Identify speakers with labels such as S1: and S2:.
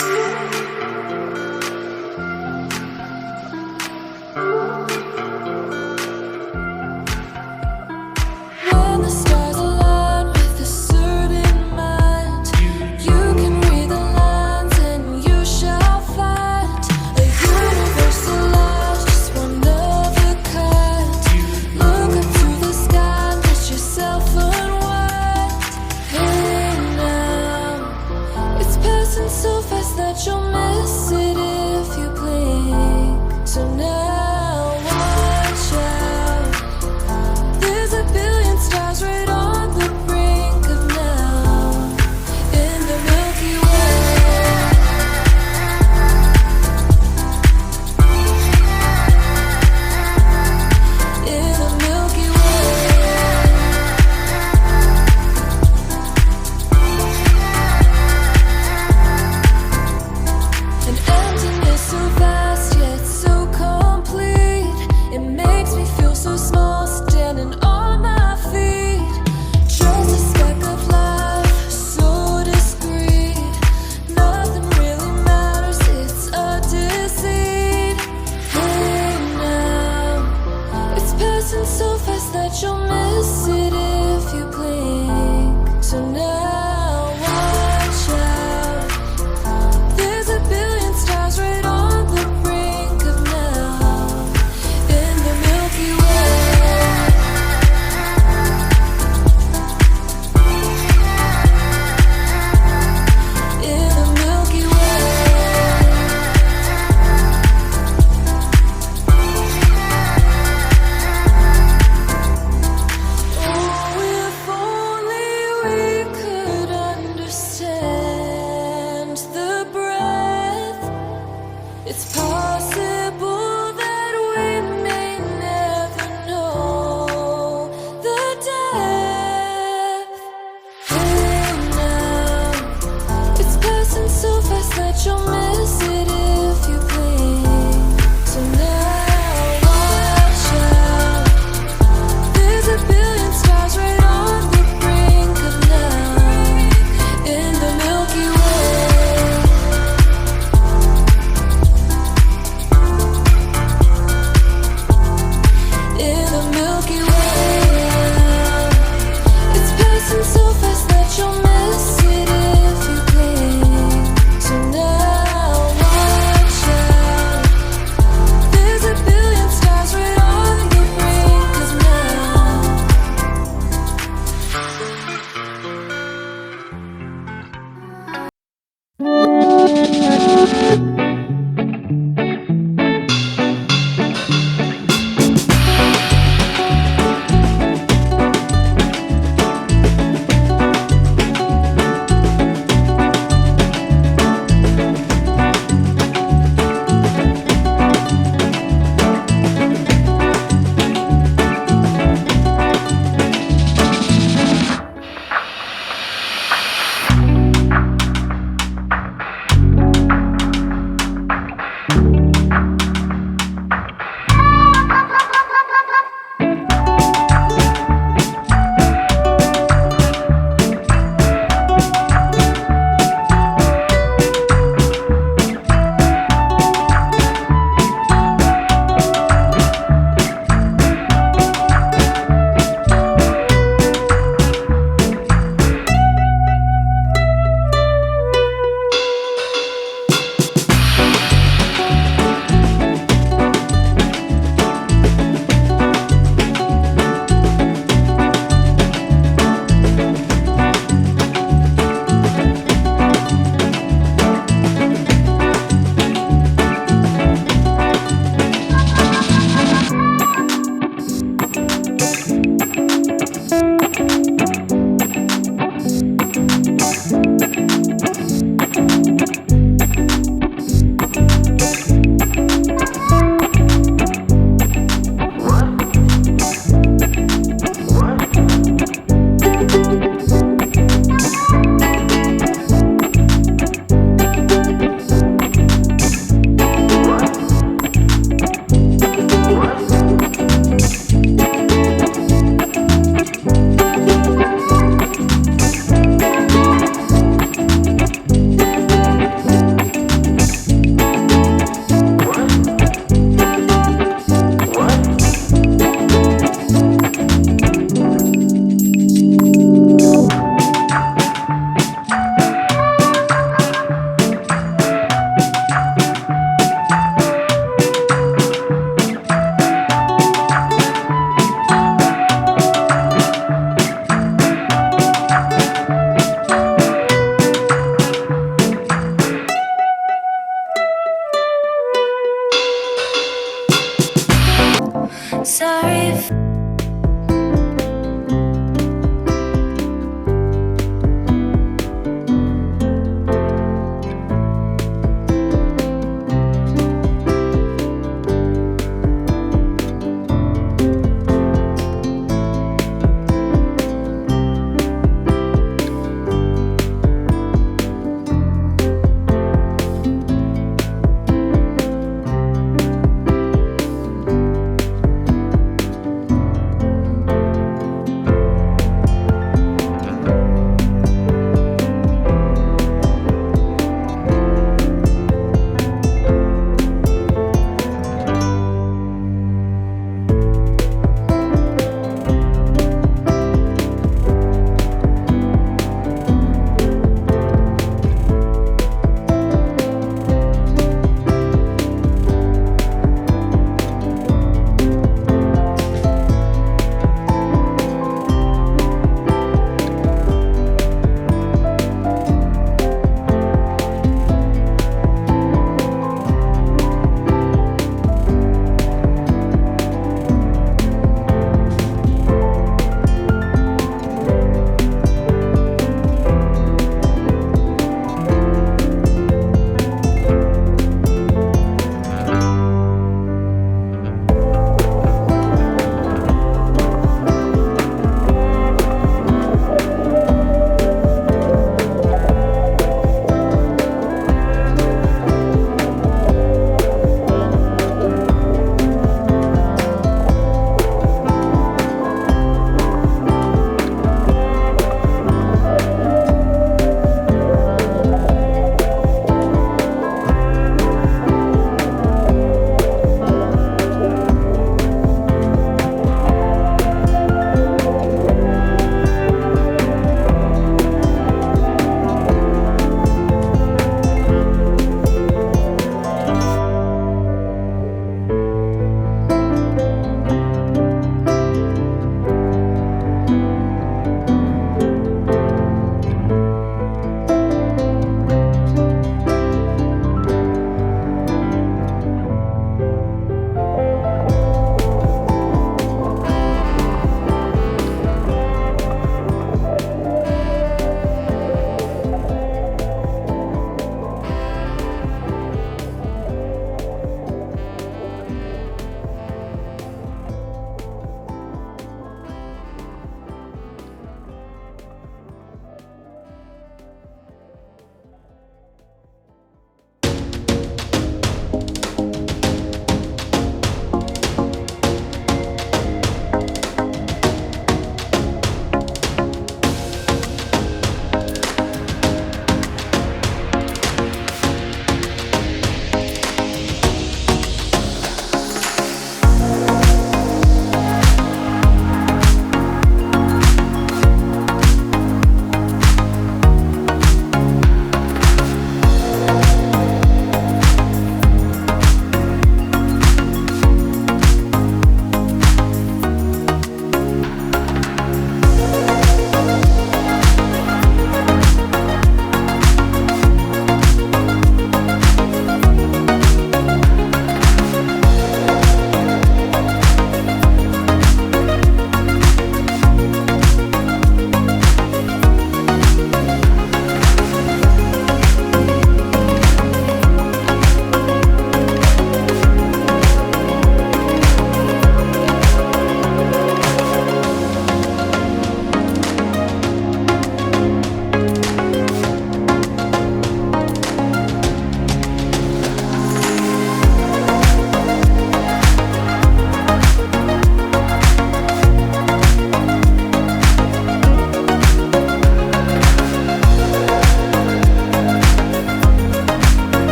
S1: When the stars align with a certain mind, you can read the lines and you shall find a universal law, just one of a kind. Look up to the sky and let yourself unwind. Hey now, it's passing so fast that you'll miss it if you blink. So now watch out. There's a billion stars right on the brink of now in the Milky Way. In the Milky Way. An emptiness so vast yet so complete. It makes me feel so small standing on my feet. Just a speck of life, so discreet. Nothing really matters, it's a deceit. Hey now, it's passing so fast that you'll miss it if you blink. So now watch out. There's a billion stars right on the brink of now in the Milky Way. In the Milky Way. Oh, if only we could understand the breath. It's possible that we may never know the depth. Hey now, it's passing so fast that you'll miss it